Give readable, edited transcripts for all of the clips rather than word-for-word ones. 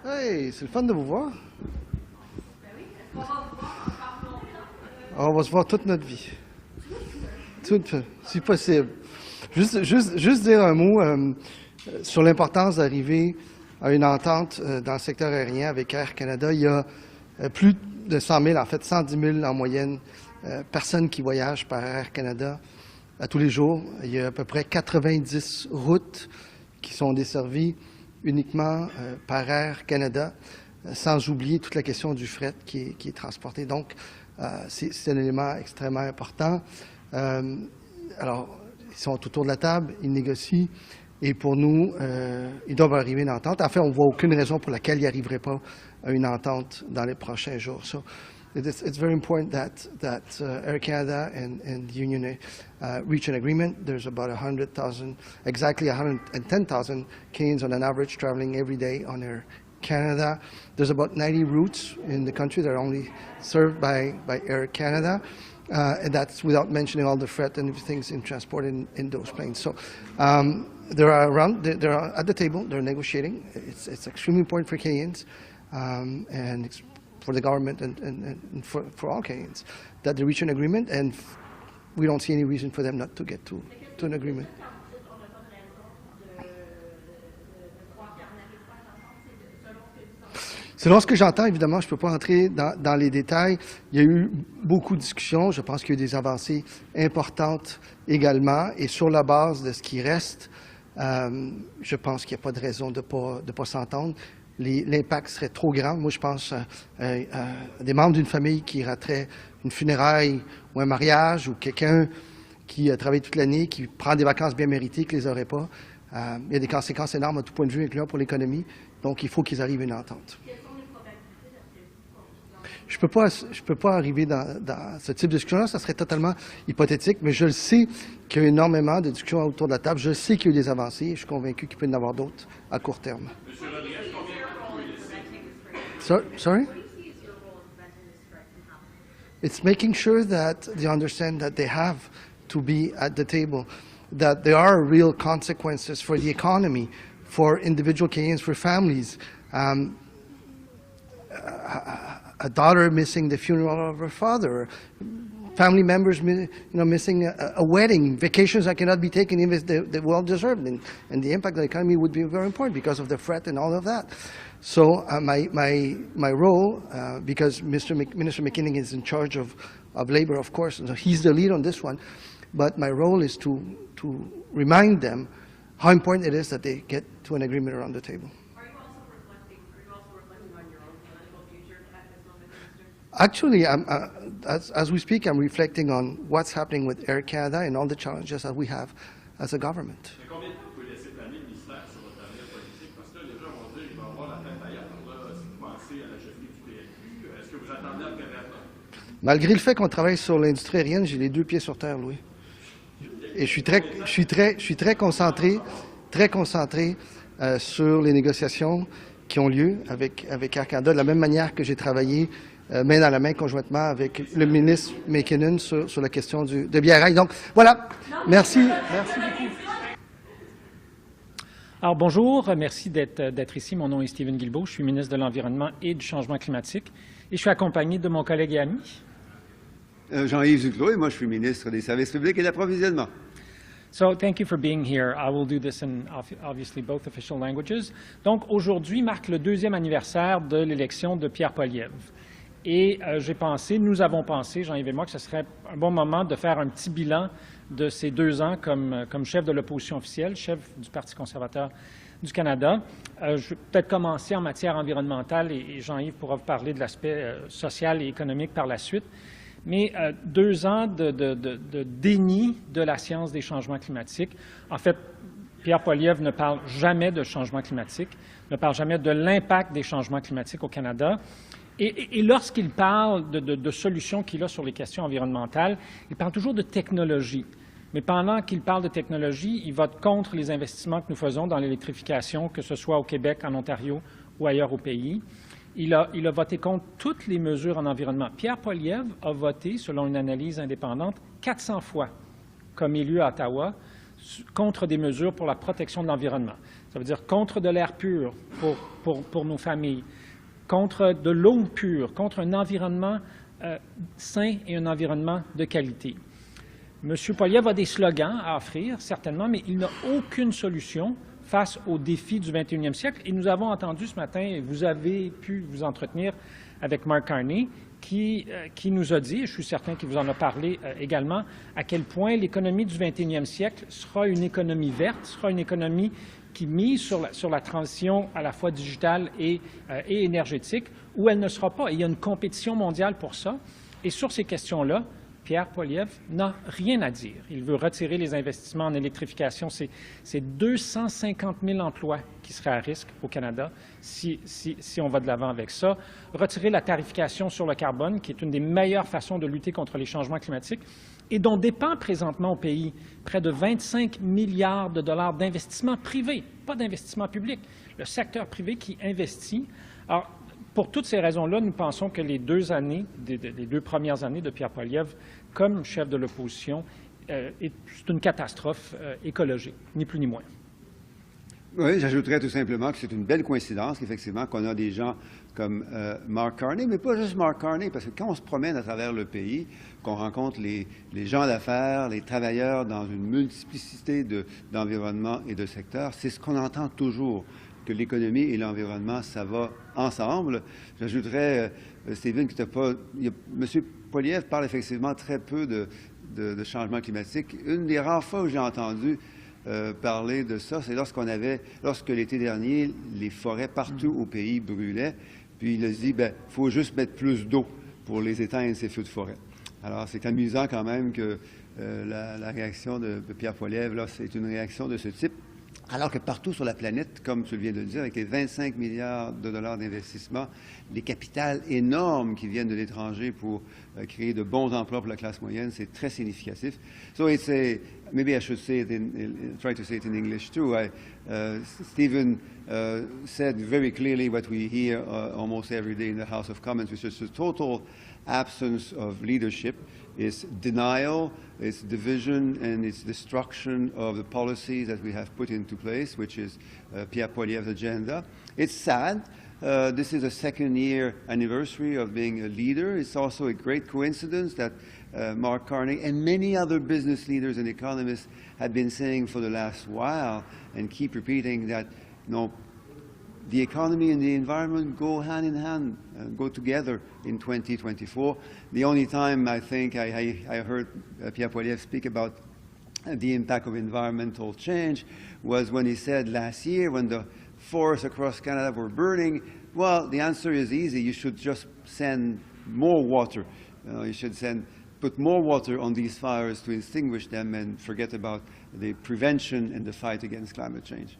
Hey, c'est le fun de vous voir. On va se voir toute notre vie. Si possible. Juste dire un mot sur l'importance d'arriver à une entente dans le secteur aérien avec Air Canada. Il y a plus de 100 000, en fait 110 000 en moyenne, personnes qui voyagent par Air Canada à tous les jours. Il y a à peu près 90 routes qui sont desservies uniquement par Air Canada, sans oublier toute la question du fret qui est transporté. Donc, c'est un élément extrêmement important. Alors, ils sont autour de la table, ils négocient, et pour nous, ils doivent arriver à une entente. En fait, on ne voit aucune raison pour laquelle ils n'arriveraient pas à une entente dans les prochains jours. So, it's very important that Air Canada and the union reach an agreement. There's about 100,000, exactly 110,000 Canadians on an average traveling every day on Air Canada. There's about 90 routes in the country that are only served by Air Canada. And that's without mentioning all the freight and things in transport in those planes. So they're at the table, they're negotiating. It's extremely important for Canadians and for the government and for all Canadians that they reach an agreement, and we don't see any reason for them not to get to an agreement. Selon ce que j'entends, évidemment, je ne peux pas entrer dans les détails. Il y a eu beaucoup de discussions. Je pense qu'il y a eu des avancées importantes également. Et sur la base de ce qui reste, je pense qu'il n'y a pas de raison de pas s'entendre. L'impact serait trop grand. Moi, je pense à des membres d'une famille qui rateraient une funéraille ou un mariage, ou quelqu'un qui a travaillé toute l'année, qui prend des vacances bien méritées, qui ne les aurait pas. Il y a des conséquences énormes à tout point de vue, incluant pour l'économie. Donc, il faut qu'ils arrivent à une entente. Je peux pas arriver dans ce type de discussion-là, ça serait totalement hypothétique, mais je le sais qu'il y a énormément de discussions autour de la table. Je sais qu'il y a eu des avancées et je suis convaincu qu'il peut y en avoir d'autres à court terme. Monsieur Rodriguez, combien Sorry? It's making sure that they understand that they have to be at the table, that there are real consequences for the economy, for individual Canadians, for families. A daughter missing the funeral of her father, family members missing a wedding, vacations that cannot be taken even if they're well deserved, and the impact on the economy would be very important because of the fret and all of that. So my role, because Minister McKinnon is in charge of labor, of course, so he's the lead on this one, but my role is to remind them how important it is that they get to an agreement around the table. Actually, as we speak, I'm reflecting on what's happening with Air Canada and all the challenges that we have as a government. Malgré le fait qu'on travaille sur l'industrie aérienne, j'ai les deux pieds sur terre, Louis. Et je suis très concentré sur les négociations qui ont lieu avec Air Canada, de la même manière que j'ai travaillé main dans la main conjointement avec le ministre McKinnon sur la question de BRI. Donc, voilà. Merci beaucoup. Alors, bonjour. Merci d'être ici. Mon nom est Guilbeault. Je suis ministre de l'Environnement et du Changement climatique. Et je suis accompagné de mon collègue et ami. Jean-Yves Duclos, et moi, je suis ministre des Services publics et de l'approvisionnement. So, thank you for being here. I will do this in obviously both official languages. Donc, aujourd'hui marque le 2e anniversaire de l'élection de Pierre Poilievre. Et nous avons pensé, Jean-Yves et moi, que ce serait un bon moment de faire un petit bilan de ces 2 ans comme chef de l'opposition officielle, chef du Parti conservateur du Canada. Je vais peut-être commencer en matière environnementale et Jean-Yves pourra vous parler de l'aspect social et économique par la suite. Mais 2 ans de déni de la science des changements climatiques. En fait, Pierre Poilievre ne parle jamais de changement climatique, ne parle jamais de l'impact des changements climatiques au Canada. Et lorsqu'il parle de solutions qu'il a sur les questions environnementales, il parle toujours de technologie. Mais pendant qu'il parle de technologie, il vote contre les investissements que nous faisons dans l'électrification, que ce soit au Québec, en Ontario ou ailleurs au pays. Il a voté contre toutes les mesures en environnement. Pierre Poilievre a voté, selon une analyse indépendante, 400 fois comme élu à Ottawa contre des mesures pour la protection de l'environnement. Ça veut dire contre de l'air pur pour nos familles, contre de l'eau pure, contre un environnement sain et un environnement de qualité. M. Poilievre a des slogans à offrir, certainement, mais il n'a aucune solution face aux défis du 21e siècle. Et nous avons entendu ce matin, et vous avez pu vous entretenir avec Mark Carney, qui nous a dit, et je suis certain qu'il vous en a parlé également, à quel point l'économie du 21e siècle sera une économie verte, sera une économie qui mise sur la transition à la fois digitale et énergétique, ou elle ne sera pas. Et il y a une compétition mondiale pour ça. Et sur ces questions-là, Pierre Poilievre n'a rien à dire. Il veut retirer les investissements en électrification. C'est 250 000 emplois qui seraient à risque au Canada si on va de l'avant avec ça. Retirer la tarification sur le carbone, qui est une des meilleures façons de lutter contre les changements climatiques et dont dépend présentement au pays près de 25 milliards de dollars d'investissement privé, pas d'investissement public. Le secteur privé qui investit. Alors, pour toutes ces raisons-là, nous pensons que les deux premières années de Pierre Poilievre comme chef de l'opposition, c'est une catastrophe écologique, ni plus ni moins. Oui, j'ajouterais tout simplement que c'est une belle coïncidence, effectivement, qu'on a des gens comme Mark Carney, mais pas juste Mark Carney, parce que quand on se promène à travers le pays, qu'on rencontre les gens d'affaires, les travailleurs dans une multiplicité d'environnements et de secteurs, c'est ce qu'on entend toujours, que l'économie et l'environnement, ça va ensemble. J'ajouterais, Stephen, que M. Poilievre parle effectivement très peu de changement climatique. Une des rares fois où j'ai entendu parler de ça, c'est lorsque l'été dernier, les forêts partout au pays brûlaient, puis il a dit, il faut juste mettre plus d'eau pour les éteindre, ces feux de forêt. Alors, c'est amusant quand même que la réaction de Pierre Poilievre, là, c'est une réaction de ce type. Alors que partout sur la planète, comme tu viens de le dire, avec les 25 milliards de dollars d'investissement, les capitales énormes qui viennent de l'étranger pour créer de bons emplois pour la classe moyenne, c'est très significatif. So it's maybe I should say it try to say it in English too. Stephen said very clearly what we hear almost every day in the House of Commons, which is a total absence of leadership. It's denial, it's division, and it's destruction of the policies that we have put into place, which is Pierre Poilievre's agenda. It's sad. This is a second-year anniversary of being a leader. It's also a great coincidence that Mark Carney and many other business leaders and economists have been saying for the last while and keep repeating that, the economy and the environment go hand in hand, go together in 2024. The only time I think I heard Pierre Poilievre speak about the impact of environmental change was when he said last year when the forests across Canada were burning, well, the answer is easy. You should just send more water. You should put more water on these fires to extinguish them and forget about the prevention and the fight against climate change.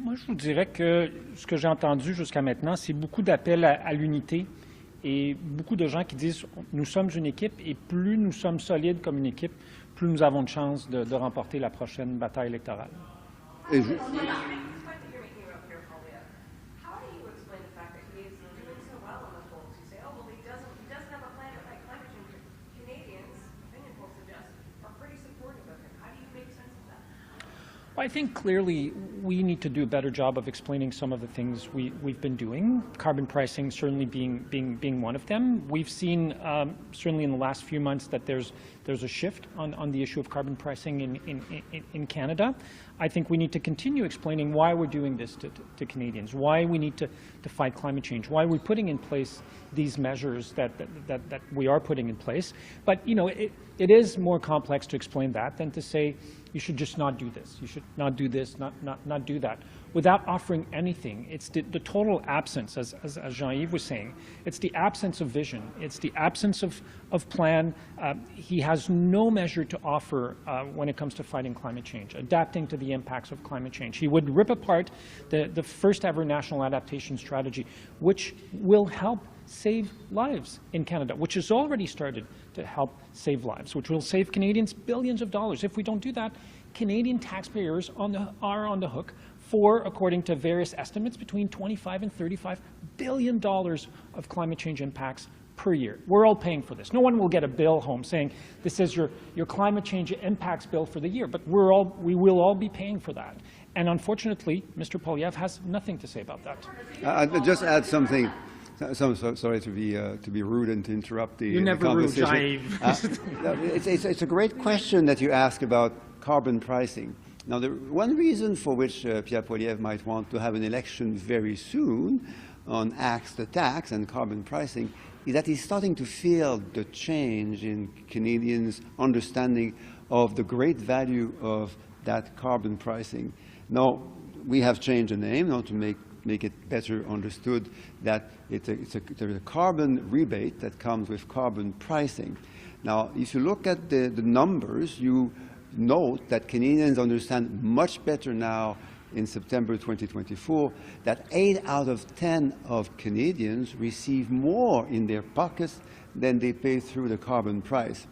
Moi, je vous dirais que ce que j'ai entendu jusqu'à maintenant, c'est beaucoup d'appels à l'unité et beaucoup de gens qui disent « nous sommes une équipe et plus nous sommes solides comme une équipe, plus nous avons de chances de remporter la prochaine bataille électorale. » I think clearly we need to do a better job of explaining some of the things we've been doing, carbon pricing certainly being one of them. We've seen certainly in the last few months that there's a shift on the issue of carbon pricing in Canada. I think we need to continue explaining why we're doing this to Canadians, why we need to fight climate change, why we're putting in place these measures that we are putting in place. But, it is more complex to explain that than to say you should just not do this, you should not do this, not do that, without offering anything. It's the total absence, as Jean-Yves was saying. It's the absence of vision. It's the absence of plan. He has no measure to offer when it comes to fighting climate change, adapting to the impacts of climate change. He would rip apart the first ever national adaptation strategy, which will help save lives in Canada, which has already started to help save lives, which will save Canadians billions of dollars. If we don't do that, Canadian taxpayers are on the hook for, according to various estimates, between $25 and $35 billion of climate change impacts per year. We're all paying for this. No one will get a bill home saying, this is your climate change impacts bill for the year, but we will all be paying for that. And unfortunately, Mr. Poilievre has nothing to say about that. I'll just add something. Sorry to be rude and to interrupt the conversation. Jean-Yves. It's a great question that you ask about carbon pricing. Now, one reason for which Pierre Poilievre might want to have an election very soon on axe the tax and carbon pricing is that he's starting to feel the change in Canadians' understanding of the great value of that carbon pricing. Now, we have changed the name now to make it better understood that there's a carbon rebate that comes with carbon pricing. Now, if you look at the numbers, you note that Canadians understand much better now in September 2024 that 8 out of 10 of Canadians receive more in their pockets than they pay through the carbon price.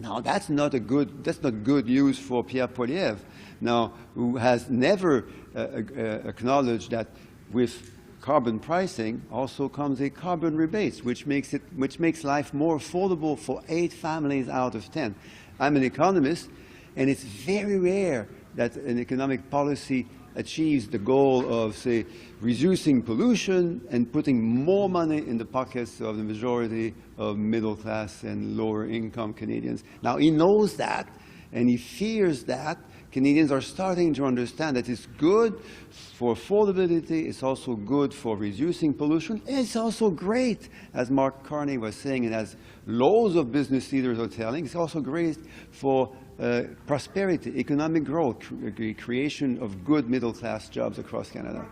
Now, that's not good news for Pierre Poilievre, now, who has never acknowledged that with carbon pricing also comes a carbon rebate, which makes life more affordable for 8 families out of 10. I'm an economist, and it's very rare that an economic policy achieves the goal of, say, reducing pollution and putting more money in the pockets of the majority of middle-class and lower-income Canadians. Now, he knows that, and he fears that. Canadians are starting to understand that it's good for affordability, it's also good for reducing pollution, and it's also great, as Mark Carney was saying, and as loads of business leaders are telling, it's also great for prosperity, economic growth, creation of good middle-class jobs across Canada.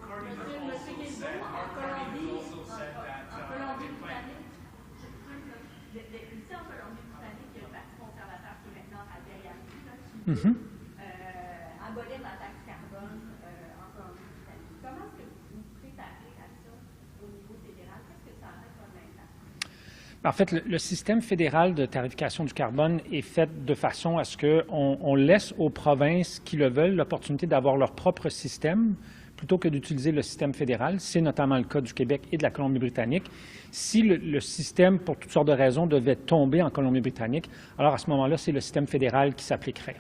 Mm-hmm. En fait, le système fédéral de tarification du carbone est fait de façon à ce qu'on laisse aux provinces qui le veulent l'opportunité d'avoir leur propre système plutôt que d'utiliser le système fédéral. C'est notamment le cas du Québec et de la Colombie-Britannique. Si le système, pour toutes sortes de raisons, devait tomber en Colombie-Britannique, alors à ce moment-là, c'est le système fédéral qui s'appliquerait.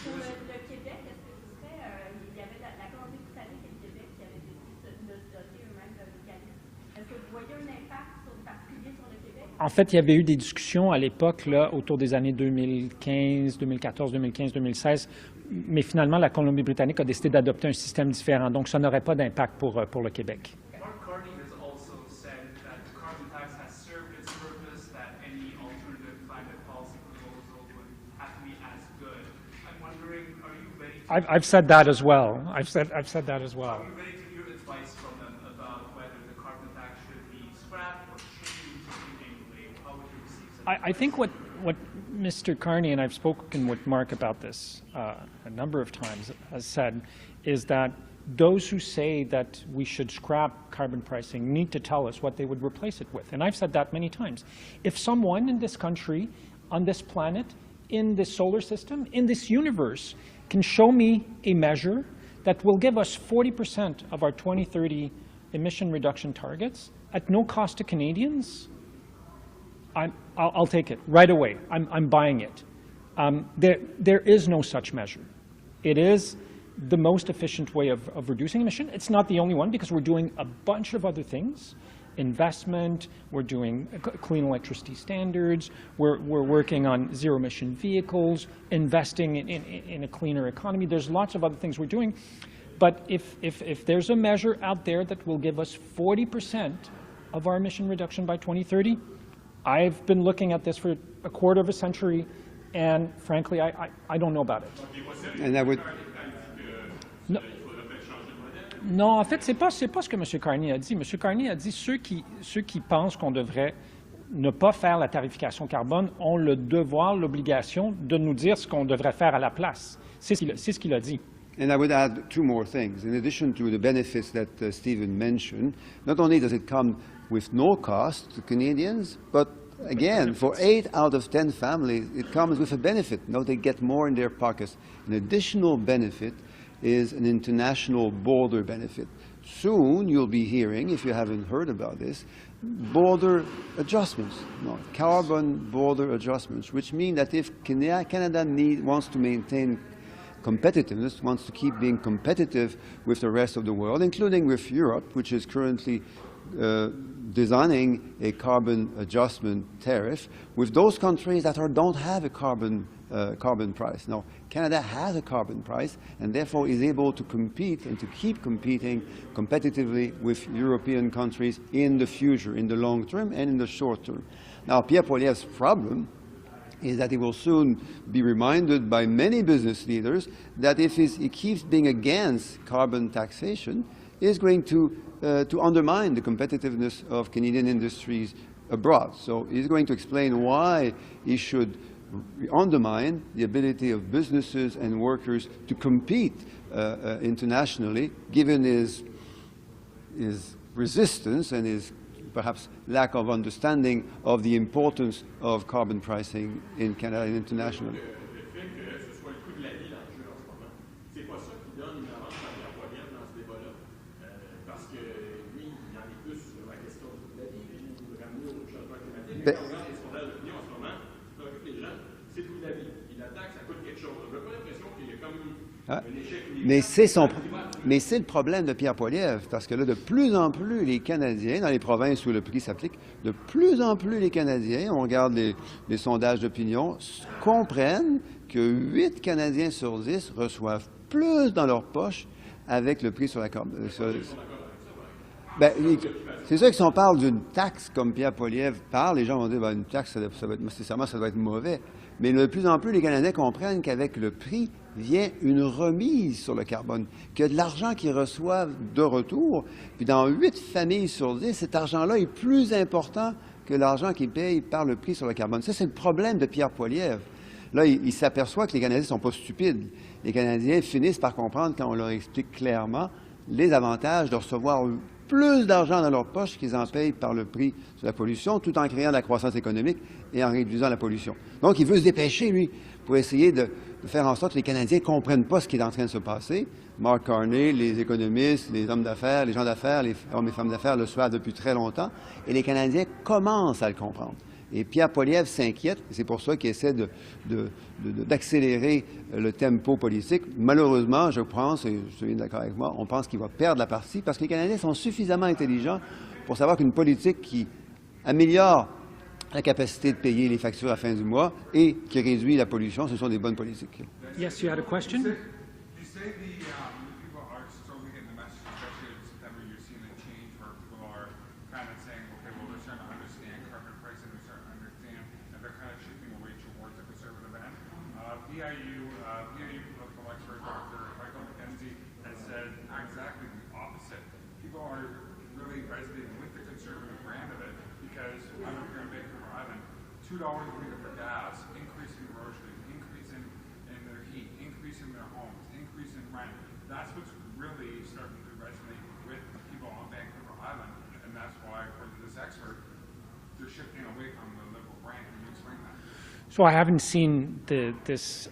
Pour le Québec, est-ce que ce serait, il y avait la Colombie-Britannique et le Québec qui avaient décidé de se doter eux-mêmes d'un mécanisme. Est-ce que vous voyez un impact particulier sur le Québec? En fait, il y avait eu des discussions à l'époque, là, autour des années 2015, 2014, 2015, 2016, mais finalement, la Colombie-Britannique a décidé d'adopter un système différent, donc ça n'aurait pas d'impact pour le Québec. Mark Carney has also said that the carbon tax has served its purpose, that any alternative climate policy proposal would have to be as good. I'm wondering, are you ready to... I've said that as well. I've said that as well. Are you ready to hear advice from them about whether the carbon tax should be scrapped or changed in any way? How would you receive such I think what Mr. Carney, and I've spoken with Mark about this a number of times, has said, is that those who say that we should scrap carbon pricing need to tell us what they would replace it with. And I've said that many times. If someone in this country, on this planet, in this solar system, in this universe, can show me a measure that will give us 40% of our 2030 emission reduction targets at no cost to Canadians, I'll take it right away. I'm buying it. There is no such measure. It is the most efficient way of reducing emission. It's not the only one because we're doing a bunch of other things. Investment, we're doing clean electricity standards, we're working on zero-emission vehicles, investing in a cleaner economy. There's lots of other things we're doing. But if there's a measure out there that will give us 40% of our emission reduction by 2030, I've been looking at this for a quarter of a century, and frankly, I don't know about it. And that would... Non, en fait, c'est pas ce que M. Carney a dit. M. Carney a dit ceux qui pensent qu'on devrait ne pas faire la tarification carbone ont le devoir, l'obligation de nous dire ce qu'on devrait faire à la place. C'est ce qu'il a dit. And I would add 2 more things. In addition to the benefits that Stephen mentioned, not only does it come with no cost to Canadians, but again, for 8 out of 10 families, it comes with a benefit. Now they get more in their pockets. An additional benefit is an international border benefit. Soon you'll be hearing, if you haven't heard about this, border adjustments, carbon border adjustments, which mean that if Canada wants to maintain competitiveness, wants to keep being competitive with the rest of the world, including with Europe, which is currently designing a carbon adjustment tariff with those countries that don't have a carbon price. Now, Canada has a carbon price and therefore is able to compete and to keep competing competitively with European countries in the future, in the long term and in the short term. Now, Pierre Poilievre's problem is that he will soon be reminded by many business leaders that if he keeps being against carbon taxation, is going to undermine the competitiveness of Canadian industries abroad. So he's going to explain why he should undermine the ability of businesses and workers to compete internationally, given his resistance and his perhaps lack of understanding of the importance of carbon pricing in Canada and internationally. Mais c'est le problème de Pierre Poilievre, parce que là, de plus en plus, les Canadiens, dans les provinces où le prix s'applique, de plus en plus les Canadiens, on regarde les sondages d'opinion, comprennent que 8 Canadiens sur 10 reçoivent plus dans leur poche avec le prix sur la carbone. Ben, c'est sûr que si on parle d'une taxe, comme Pierre Poilievre parle, les gens vont dire, ben, une taxe, ça doit être mauvais. Mais de plus en plus, les Canadiens comprennent qu'avec le prix vient une remise sur le carbone, qu'il y a de l'argent qu'ils reçoivent de retour. Puis dans 8 familles sur 10, cet argent-là est plus important que l'argent qu'ils payent par le prix sur le carbone. Ça, c'est le problème de Pierre Poilievre. Là, il s'aperçoit que les Canadiens ne sont pas stupides. Les Canadiens finissent par comprendre, quand on leur explique clairement, les avantages de recevoir plus d'argent dans leur poche qu'ils en payent par le prix sur la pollution, tout en créant de la croissance économique et en réduisant la pollution. Donc, il veut se dépêcher, lui, pour essayer de faire en sorte que les Canadiens ne comprennent pas ce qui est en train de se passer. Mark Carney, les économistes, les hommes d'affaires, les gens d'affaires, les hommes et femmes d'affaires le savent depuis très longtemps, et les Canadiens commencent à le comprendre. Et Pierre Poilievre s'inquiète, et c'est pour ça qu'il essaie d'accélérer le tempo politique. Malheureusement, je pense, et je suis d'accord avec moi, on pense qu'il va perdre la partie, parce que les Canadiens sont suffisamment intelligents pour savoir qu'une politique qui améliore la capacité de payer les factures à la fin du mois et qui réduit la pollution, ce sont des bonnes politiques. Yes, you had a question? You say the people are slowly getting the message, especially in September, you're seeing a change where people are kind of saying, okay, well, they're starting to understand carbon pricing, they're starting to understand, and they're kind of shifting away towards the conservative end. BIU political expert Dr. Michael McKenzie has said exactly the opposite. People are really resonating with the conservative brand of it because I'm up here in Vancouver Island, $2 a liter for gas, increase in groceries, increase in their heat, increase in their homes, increase in rent. That's what's really starting to resonate with the people on Vancouver Island, and that's why, according to this expert, they're shifting away from the Liberal brand. Can you explain that? So I haven't seen this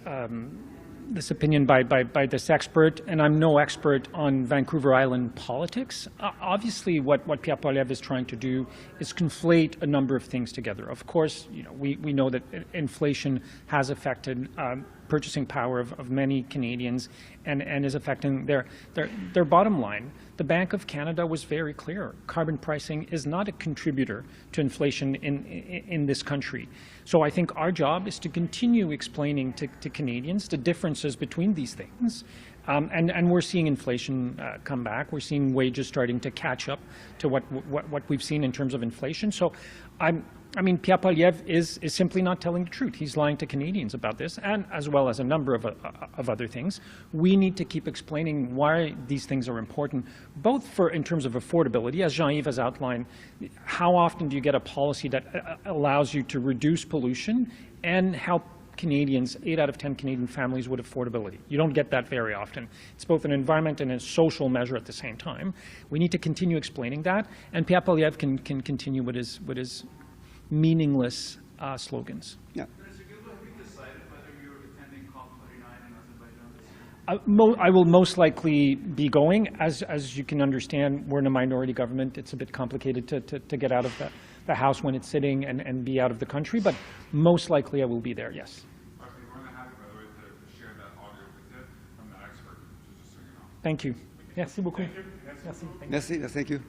opinion by this expert, and I'm no expert on Vancouver Island politics. Obviously, what Pierre Poilievre is trying to do is conflate a number of things together. Of course, we know that inflation has affected purchasing power of many Canadians and is affecting their bottom line. The Bank of Canada was very clear. Carbon pricing is not a contributor to inflation in this country. So I think our job is to continue explaining to Canadians the differences between these things. And we're seeing inflation come back. We're seeing wages starting to catch up to what we've seen in terms of inflation. So I mean, Pierre Poilievre is simply not telling the truth. He's lying to Canadians about this, and as well as a number of other things. We need to keep explaining why these things are important, both in terms of affordability, as Jean-Yves has outlined. How often do you get a policy that allows you to reduce pollution and help Canadians, 8 out of 10 Canadian families with affordability? You don't get that very often. It's both an environment and a social measure at the same time. We need to continue explaining that, and Pierre Poilievre can continue with his meaningless slogans. Yeah. Minister Guilbeault, have you decided whether you're attending COP29 in Azerbaijan this I will most likely be going. As you can understand, we're in a minority government. It's a bit complicated to get out of the House when it's sitting and be out of the country, but most likely I will be there, yes. I'd be more than happy, by the way, to share that audio with you from the expert, just so you know. Thank you. Merci beaucoup. Thank you. Merci. Merci, thank you.